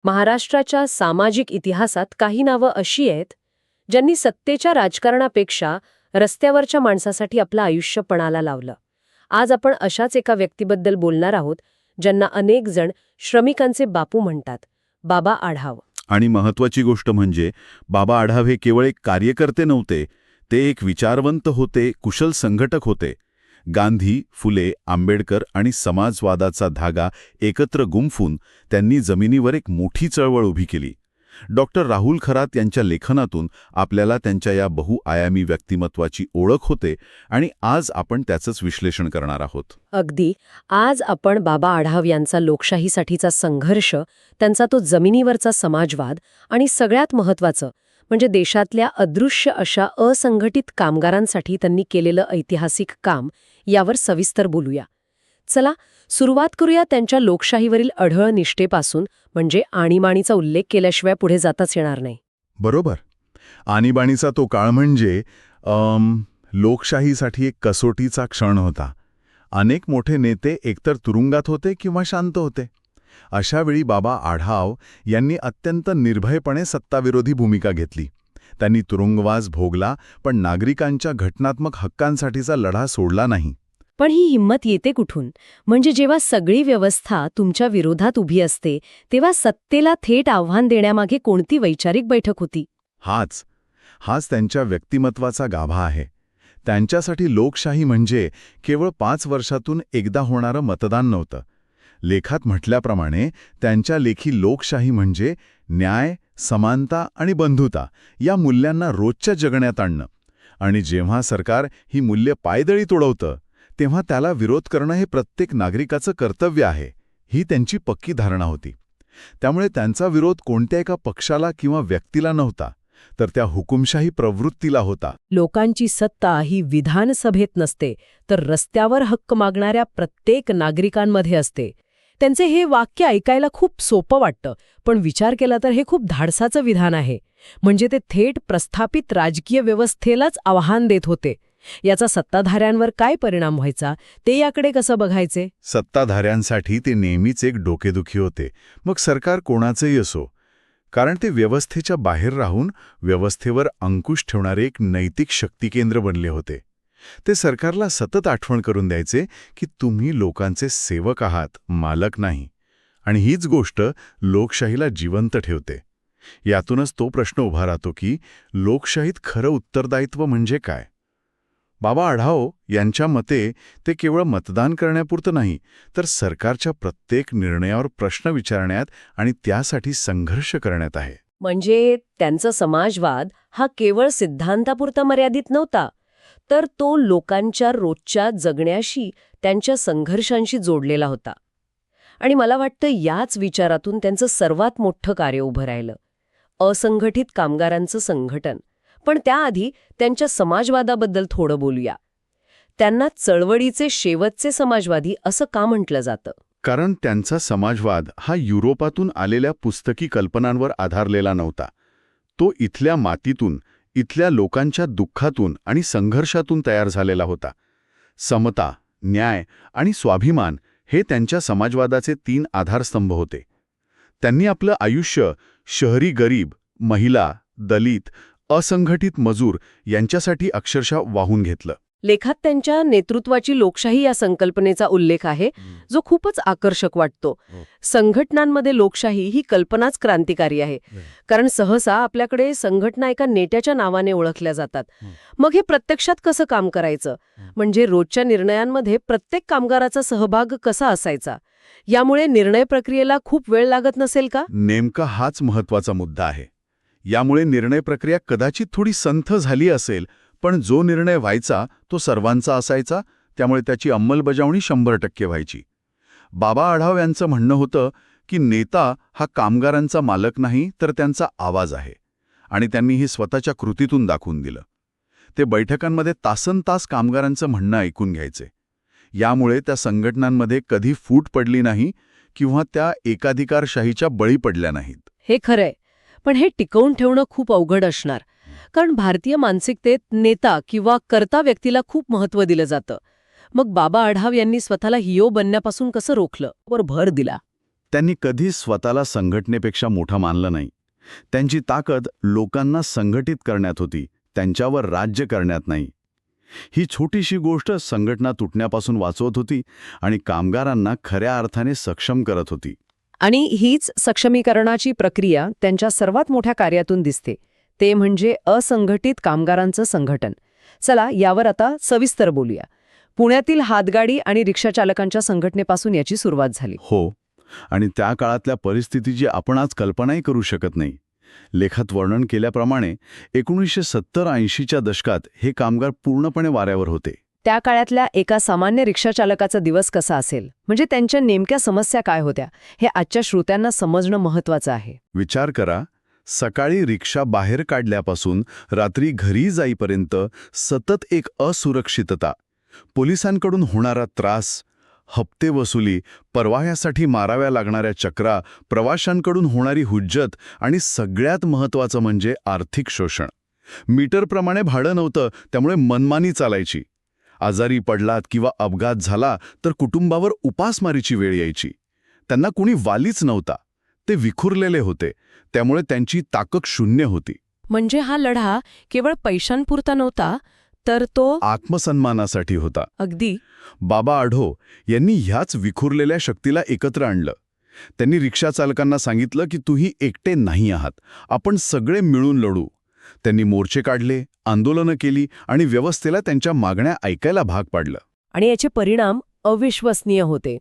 महाराष्ट्राच्या सामाजिक इतिहासात काही नावं अशी आहेत ज्यांनी सत्तेच्या राजकारणापेक्षा रस्त्यावरच्या माणसासाठी आपलं आयुष्य पणाला लावलं. आज आपण अशाच एका व्यक्तीबद्दल बोलणार आहोत ज्यांना अनेक जण श्रमिकांचे बापू म्हणतात, बाबा आढाव. आणि महत्वाची गोष्ट म्हणजे बाबा आढाव हे केवळ एक कार्यकर्ते नव्हते, ते एक विचारवंत होते, कुशल संघटक होते. गांधी, फुले, आंबेडकर आणि समाजवादाचा धागा एकत्र गुंफून त्यांनी जमिनीवर एक मोठी चळवळ उभी केली. डॉक्टर राहुल खरात यांच्या लेखनातून आपल्याला त्यांच्या या बहुआयामी व्यक्तिमत्वाची ओळख होते आणि आज आपण त्याचंच विश्लेषण करणार आहोत. अगदी. आज आपण बाबा आढाव यांचा लोकशाहीसाठीचा संघर्ष, त्यांचा तो जमिनीवरचा समाजवाद आणि सगळ्यात महत्त्वाचं म्हणजे देशातल्या अदृश्य अशा असंघटित कामगारांसाठी त्यांनी केलेलं ऐतिहासिक काम यावर सविस्तर बोलूया. चला सुरुवात करूया त्यांच्या लोकशाहीवरील अढळ निष्ठेपासून, म्हणजे आणीबाणीचा उल्लेख केल्याशिवाय पुढे जाताच येणार नाही. बरोबर. आणीबाणीचा तो काळ म्हणजे लोकशाहीसाठी एक कसोटीचा क्षण होता. अनेक मोठे नेते एकतर तुरुंगात होते किंवा शांत होते. अशावेळी बाबा आढाव यांनी अत्यंत निर्भयपणे सत्ताविरोधी भूमिका घेतली. त्यांनी तुरुंगवास भोगला, पण नागरिकांच्या घटनात्मक हक्कांसाठीचा लढा सोडला नाही. पण ही हिंमत येते कुठून? म्हणजे जेव्हा सगळी व्यवस्था तुमच्या विरोधात उभी असते तेव्हा सत्तेला थेट आव्हान देण्यामागे कोणती वैचारिक बैठक होती? हाच त्यांच्या व्यक्तिमत्वाचा गाभा आहे. त्यांच्यासाठी लोकशाही म्हणजे केवळ 5 वर्षातून एकदा होणारं मतदान नव्हतं. लेखात म्हटल्याप्रमाणे त्यांच्या लेखी लोकशाही म्हणजे न्याय, समानता आणि बंधुता या मूल्यांना रोजच्या जगण्यात आणणं. आणि जेव्हा सरकार ही मूल्य पायदळी तोडवतं तेव्हा त्याला विरोध करणं हे प्रत्येक नागरिकाचं कर्तव्य आहे, ही त्यांची पक्की धारणा होती. त्यामुळे त्यांचा विरोध कोणत्या एका पक्षाला किंवा व्यक्तीला नव्हता, तर त्या हुकुमशाही प्रवृत्तीला होता. लोकांची सत्ता ही विधानसभेत नसते, तर रस्त्यावर हक्क मागणाऱ्या प्रत्येक नागरिकांमध्ये असते. त्यांचे हे वाक्य ऐकायला खूप सोपं वाटतं, पण विचार केला तर हे खूप धाडसाचं विधान आहे. म्हणजे ते थेट प्रस्थापित राजकीय व्यवस्थेलाच आव्हान देत होते. याचा सत्ताधाऱ्यांवर काय परिणाम व्हायचा ते याकडे कसं बघायचे? सत्ताधाऱ्यांसाठी ते नेहमीच एक डोकेदुखी होते, मग सरकार कोणाचंही असो. कारण ते व्यवस्थेच्या बाहेर राहून व्यवस्थेवर अंकुश ठेवणारे एक नैतिक शक्तिकेंद्र बनले होते. ते सरकारला सतत आठवण करून द्यायचे की तुम्ही लोकांचे सेवक आहात, मालक नाही. आणि हीच गोष्ट लोकशाहीला जिवंत ठेवते. यातूनच तो प्रश्न उभा राहतो की लोकशाहीत खरं उत्तरदायित्व म्हणजे काय? बाबा आढाव यांच्या मते ते केवळ मतदान करण्यापुरतं नाही, तर सरकारच्या प्रत्येक निर्णयावर प्रश्न विचारण्यात आणि त्यासाठी संघर्ष करण्यात आहे. म्हणजे त्यांचा समाजवाद हा केवळ सिद्धांतापुरता मर्यादित नव्हता, तर तो लोकांच्या रोजच्या जगण्याशी, त्यांच्या संघर्षांशी जोडलेला होता. आणि मला वाटतं याच विचारातून त्यांचं सर्वात मोठं कार्य उभं राहिलं, असंघटित कामगारांचं संघटन. पण त्याआधी त्यांच्या समाजवादाबद्दल थोडं बोलूया. त्यांना चळवळीचे शेवटचे समाजवादी असं का म्हटलं जातं? कारण त्यांचा समाजवाद हा युरोपातून आलेल्या पुस्तकी कल्पनांवर आधारलेला नव्हता. तो इथल्या मातीतून, इथल्या लोकांच्या दुःखातून आणि संघर्षातून तयार झालेला होता. समता, न्याय आणि स्वाभिमान हे त्यांच्या समाजवादाचे 3 आधारस्तंभ होते. त्यांनी आपलं आयुष्य शहरी गरीब, महिला, दलित, असंघटित मजूर यांच्यासाठी अक्षरशः वाहून घेतलं. लेखात त्यांच्या नेतृत्वाची लोकशाही या संकल्पनेचा उल्लेख आहे, जो खूपच आकर्षक वाटतो. संघटनांमध्ये लोकशाही ही कल्पनाच क्रांतिकारी आहे. कारण सहसा आपल्याकडे संघटना एका नेत्याच्या नावाने ओळखल्या जातात. मग हे प्रत्यक्षात कसं काम करायचं? म्हणजे रोजच्या निर्णयांमध्ये प्रत्येक कामगाराचा सहभाग कसा असायचा? यामुळे निर्णय प्रक्रियेला खूप वेळ लागत नसेल का? नेमका हाच महत्वाचा मुद्दा आहे. यामुळे निर्णय प्रक्रिया कदाचित थोडी संथ झाली असेल, पण जो निर्णय व्हायचा तो सर्वांचा असायचा, त्यामुळे त्याची अंमलबजावणी 100% व्हायची. बाबा आढाव यांचं म्हणणं होतं की नेता हा कामगारांचा मालक नाही, तर त्यांचा आवाज आहे. आणि त्यांनी हे स्वतःच्या कृतीतून दाखवून दिलं. ते बैठकांमध्ये तासनतास कामगारांचं म्हणणं ऐकून घ्यायचे. यामुळे त्या संघटनांमध्ये कधी फूट पडली नाही किंवा त्या एकाधिकारशाहीच्या बळी पडल्या नाहीत. हे खरंय, पण हे टिकवून ठेवणं खूप अवघड असणार. कारण भारतीय मानसिकतेत नेता किंवा कर्ता व्यक्तीला खूप महत्त्व दिलं जातं. मग बाबा आढाव यांनी स्वतःला हिरो बनण्यापासून कसं रोखलं, वर भर दिला? त्यांनी कधीच स्वतःला संघटनेपेक्षा मोठा मानलं नाही. त्यांची ताकद लोकांना संघटित करण्यात होती, त्यांच्यावर राज्य करण्यात नाही. ही छोटीशी गोष्ट संघटना तुटण्यापासून वाचवत होती आणि कामगारांना खऱ्या अर्थाने सक्षम करत होती. आणि हीच सक्षमीकरणाची प्रक्रिया त्यांच्या सर्वात मोठ्या कार्यातून दिसते, ते म्हणजे असंघटित कामगारांचं संघटन. चला यावर आता सविस्तर बोलूया. पुण्यातील हातगाडी आणि रिक्षाचालकांच्या संघटनेपासून याची सुरुवात झाली. हो, आणि त्या काळातल्या परिस्थितीची आपण आज कल्पनाही करू शकत नाही. लेखात वर्णन केल्याप्रमाणे 1970-80च्या दशकात हे कामगार पूर्णपणे वाऱ्यावर होते. त्या काळातल्या एका सामान्य रिक्षाचालकाचा दिवस कसा असेल, म्हणजे त्यांच्या नेमक्या समस्या काय होत्या, हे आजच्या श्रोत्यांना समजणं महत्त्वाचं आहे. विचार करा, सकाळी रिक्षा बाहेर काढल्यापासून रात्री घरी जाईपर्यंत सतत एक असुरक्षितता, पोलिसांकडून होणारा त्रास, हप्ते वसुली, परवान्यासाठी माराव्या लागणाऱ्या चक्रा, प्रवाशांकडून होणारी हुज्जत आणि सगळ्यात महत्त्वाचं म्हणजे आर्थिक शोषण. मीटरप्रमाणे भाडं नव्हतं, त्यामुळे मनमानी चालायची. आजारी पडलात किंवा अपघात झाला तर कुटुंबावर उपासमारीची वेळ यायची. त्यांना कुणी वालीच नव्हता. ते विखुरलेले होते, त्यामुळे त्यांची ताकद शून्य होती. म्हणजे हा लढा केवळ पैशांपुरता नव्हता, तर तो आत्मसन्मानासाठी होता. अगदी बाबा आढो यांनी ह्याच विखुरलेल्या शक्तीला एकत्र आणलं. त्यांनी रिक्षाचालकांना सांगितलं की तुम्ही एकटे नाही आहात, आपण सगळे मिळून लढू. त्यांनी मोर्चे काढले, आंदोलनं केली आणि व्यवस्थेला त्यांच्या मागण्या ऐकायला भाग पाडलं. आणि याचे परिणाम अविश्वसनीय होते.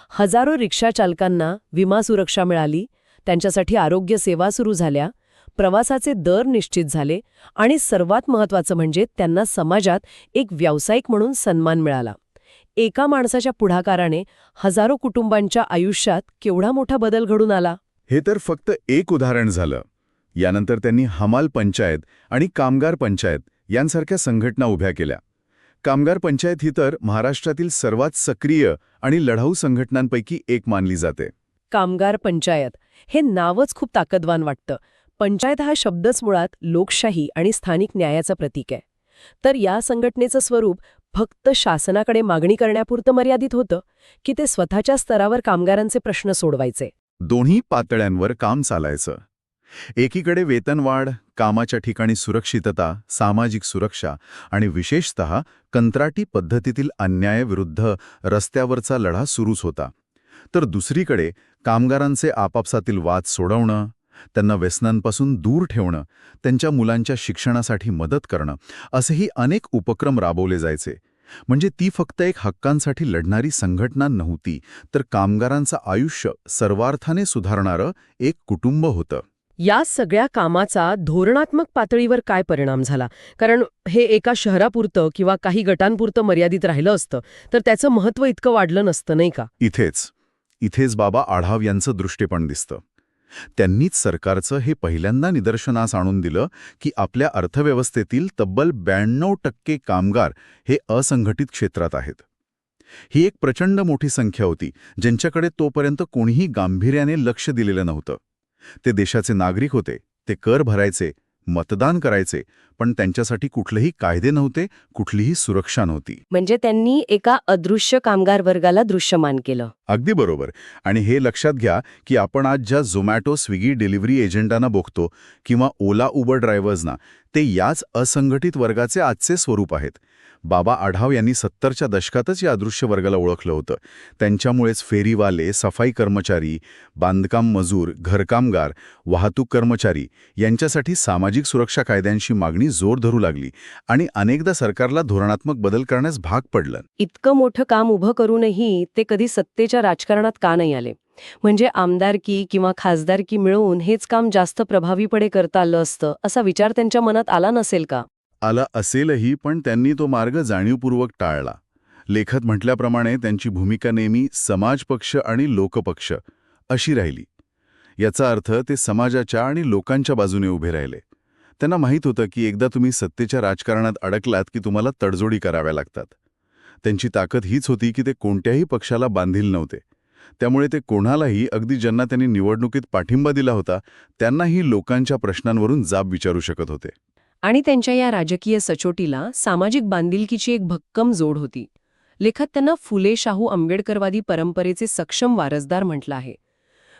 हजारो रिक्षाचालकांना विमा सुरक्षा मिळाली, त्यांच्यासाठी आरोग्य सेवा सुरू झाल्या, प्रवासाचे दर निश्चित झाले आणि सर्वात महत्त्वाचं म्हणजे त्यांना समाजात एक व्यावसायिक म्हणून सन्मान मिळाला. एका माणसाच्या पुढाकाराने हजारो कुटुंबांच्या आयुष्यात केवढा मोठा बदल घडून आला. हे तर फक्त एक उदाहरण झालं. यानंतर त्यांनी हमाल पंचायत आणि कामगार पंचायत यांसारख्या संघटना उभ्या केल्या. कामगार पंचायत ही तर महाराष्ट्रातील सर्वात सक्रिय आणि लढाऊ संघटनांपैकी एक मानली जाते. कामगार पंचायत हे नावच खूप ताकदवान वाटतं. पंचायत हा शब्दच मुळात लोकशाही आणि स्थानिक न्यायाचं प्रतीक आहे. तर या संघटनेचं स्वरूप फक्त शासनाकडे मागणी करण्यापुरतं मर्यादित होतं की ते स्वतःच्या स्तरावर कामगारांचे प्रश्न सोडवायचे? दोन्ही पातळ्यांवर काम चालायचं. एकीकडे वेतनवाढ, कामाच्या ठिकाणी सुरक्षितता, सामाजिक सुरक्षा आणि विशेषतः कंत्राटी पद्धतीतील अन्यायाविरुद्ध रस्त्यावरचा लढा सुरूच होता. तर दुसरीकडे कामगारांचे आपापसातील वाद सोडवणं, त्यांना व्यसनांपासून दूर ठेवणं, त्यांच्या मुलांच्या शिक्षणासाठी मदत करणं, असेही अनेक उपक्रम राबवले जायचे. म्हणजे ती फक्त एक हक्कांसाठी लढणारी संघटना नव्हती, तर कामगारांचं आयुष्य सर्वार्थाने सुधारणारं एक कुटुंब होतं. या सगळ्या कामाचा धोरणात्मक पातळीवर काय परिणाम झाला? कारण हे एका शहरापुरतं किंवा काही गटांपुरतं मर्यादित राहिलं असतं तर त्याचं महत्त्व इतकं वाढलं नसतं, नाही का? इथेच बाबा आढाव यांचं दृष्टिकोन दिसतं. त्यांनीच सरकारचं हे पहिल्यांदा निदर्शनास आणून दिलं की आपल्या अर्थव्यवस्थेतील तब्बल 92% कामगार हे असंघटित क्षेत्रात आहेत. ही एक प्रचंड मोठी संख्या होती, ज्यांच्याकडे तोपर्यंत कोणीही गांभीर्याने लक्ष दिलेलं नव्हतं. ते देशाचे नागरिक होते, ते कर भरायचे, मतदान करायचे, पण त्यांच्यासाठी कुठलेही कायदे नव्हते, कुठलीही सुरक्षा नव्हती. म्हणजे त्यांनी एका अदृश्य कामगार वर्गाला दृश्यमान केलं. अगदी बरोबर. आणि हे लक्षात घ्या की आपण आज ज्या झोमॅटो, स्विगी डिलिव्हरी एजंटांना बघतो किंवा ओला उबर ड्रायव्हर्सना, ते याच असंघटित वर्गाचे आजचे स्वरूप आहेत. बाबा आढाव यांनी 70च्या दशकातच या अदृश्य वर्गाला ओळखलं होतं. त्यांच्यामुळेच फेरीवाले, सफाई कर्मचारी, बांधकाम मजूर, घरकामगार, वाहतूक कर्मचारी यांच्यासाठी सामाजिक सुरक्षा कायद्यांची मागणी जोर धरू लागली आणि अनेकदा सरकारला धोरणात्मक बदल करण्यास भाग पडलं. इतकं मोठं काम उभं करूनही ते कधी सत्तेच्या राजकारणात का नाही आले? म्हणजे आमदारकी किंवा खासदारकी मिळवून हेच काम जास्त प्रभावीपणे करता आलं असतं असा विचार त्यांच्या मनात आला नसेल का? आला असेलही, पण त्यांनी तो मार्ग जाणीवपूर्वक टाळला. लेखात म्हटल्याप्रमाणे त्यांची भूमिका नेहमी समाजपक्ष आणि लोकपक्ष अशी राहिली. याचा अर्थ ते समाजाच्या आणि लोकांच्या बाजूने उभे राहिले. त्यांना माहीत होतं की एकदा तुम्ही सत्तेच्या राजकारणात अडकलात की तुम्हाला तडजोडी कराव्या लागतात. त्यांची ताकद हीच होती की ते कोणत्याही पक्षाला बांधील नव्हते. त्यामुळे ते कोणालाही, अगदी ज्यांना त्यांनी निवडणुकीत पाठिंबा दिला होता, त्यांनाही लोकांच्या प्रश्नांवरून जाब विचारू शकत होते. आणि त्यांच्या या राजकीय सचोटीला सामाजिक बांधिलकीची एक भक्कम जोड होती. लेखात त्यांना फुले शाहू आंबेडकरवादी परंपरेचे सक्षम वारसदार म्हटलं आहे.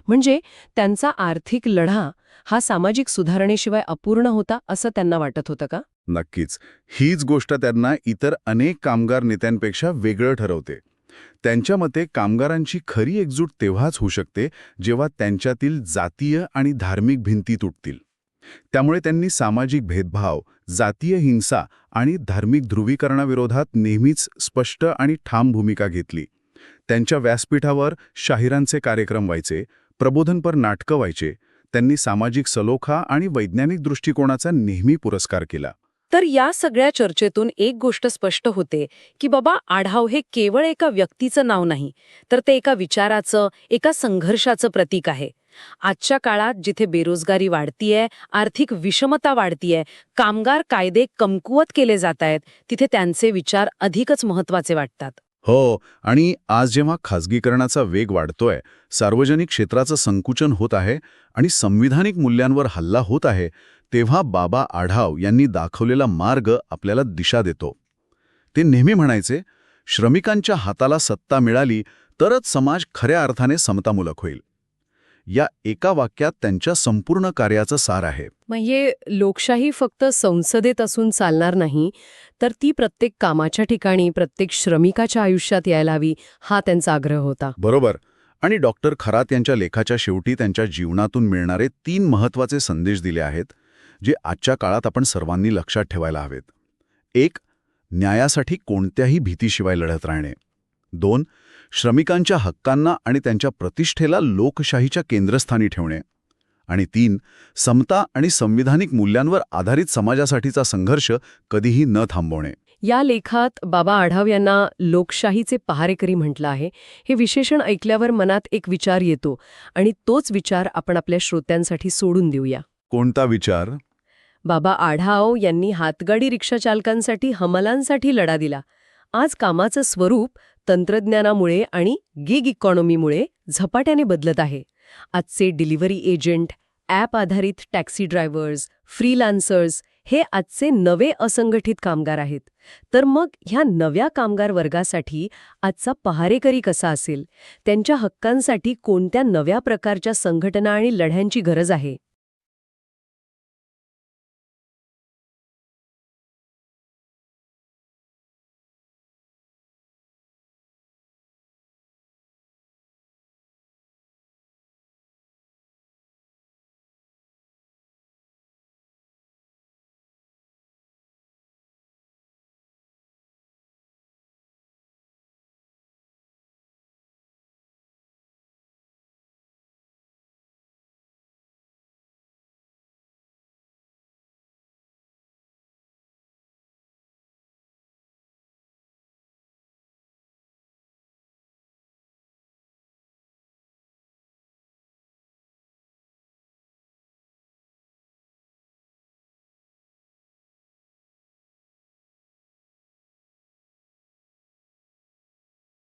म्हणजे त्यांचा आर्थिक लढा हा सामाजिक सुधारणेशिवाय अपूर्ण होता असं त्यांना वाटत होतं का? नक्कीच. हीच गोष्ट त्यांना इतर अनेक कामगार नेत्यांपेक्षा वेगळं ठरवते. त्यांच्या मते कामगारांची खरी एकजूट तेव्हाच होऊ शकते जेव्हा त्यांच्यातील जातीय आणि धार्मिक भिंती तुटतील. त्यामुळे त्यांनी सामाजिक भेदभाव, जातीय हिंसा आणि धार्मिक ध्रुवीकरणाविरोधात नेहमीच स्पष्ट आणि ठाम भूमिका घेतली. त्यांच्या व्यासपीठावर शाहिरांचे कार्यक्रम व्हायचे, प्रबोधनपर नाटकं व्हायचे. त्यांनी सामाजिक सलोखा आणि वैज्ञानिक दृष्टिकोनाचा नेहमी पुरस्कार केला. तर या सगळ्या चर्चेतून एक गोष्ट स्पष्ट होते की बाबा आढाव हे केवळ एका व्यक्तीचं नाव नाही, तर ते एका विचाराचं, एका संघर्षाचं प्रतीक आहे. आजच्या काळात जिथे बेरोजगारी वाढतीये, आर्थिक विषमता वाढतीये, कामगार कायदे कमकुवत केले जातायत, तिथे त्यांचे विचार अधिकच महत्त्वाचे वाटतात. हो, आणि आज जेव्हा खाजगीकरणाचा वेग वाढतोय, सार्वजनिक क्षेत्राचं संकुचन होत आहे आणि संविधानिक मूल्यांवर हल्ला होत आहे, तेव्हा बाबा आढाव यांनी दाखवलेला मार्ग आपल्याला दिशा देतो. ते नेहमी म्हणायचे, श्रमिकांच्या हाताला सत्ता मिळाली तरच समाज खऱ्या अर्थाने समतामूलक होईल. या एका वाक्यात त्यांच्या संपूर्ण कार्याचं सार आहे. म्हणजे लोकशाही फक्त संसदेत असून चालणार नाही, तर ती प्रत्येक कामाच्या ठिकाणी, प्रत्येक श्रमिकाच्या आयुष्यात यायला हवी, हा त्यांचा आग्रह होता. बरोबर. आणि डॉक्टर खरात यांच्या लेखाच्या शेवटी त्यांच्या जीवनातून मिळणारे 3 महत्त्वाचे संदेश दिले आहेत, जे आजच्या काळात आपण सर्वांनी लक्षात ठेवायला हवेत. 1. न्यायासाठी कोणत्याही भीतीशिवाय लढत राहणे. 2. श्रमिकांच्या हक्कांना आणि त्यांच्या प्रतिष्ठेला लोकशाहीच्या केंद्रस्थानी ठेवणे. आणि 3. समता आणि संविधानिक मूल्यांवर आधारित समाजासाठीचा संघर्ष कधीही न थांबवणे. या लेखात बाबा आढाव यांना लोकशाहीचे पहारेकरी म्हटलं आहे. हे विशेषण ऐकल्यावर मनात एक विचार येतो आणि तोच विचार आपण आपल्या श्रोत्यांसाठी सोडून देऊया. कोणता विचार? बाबा आढाव यांनी हातगाडी रिक्षा चालकांसाठी, हमालांसाठी लढा दिला. आज कामाचं स्वरूप तंत्रज्ञानामुळे आणि गिग इकॉनॉमीमुळे झपाट्याने बदलत आहे. आजचे डिलिव्हरी एजंट, ॲप आधारित टॅक्सी ड्रायव्हर्स, फ्रीलान्सर्स हे आजचे नवे असंघटित कामगार आहेत. तर मग ह्या नव्या कामगार वर्गासाठी आजचा पहारेकरी कसा असेल? त्यांच्या हक्कांसाठी कोणत्या नव्या प्रकारच्या संघटना आणि लढ्यांची गरज आहे?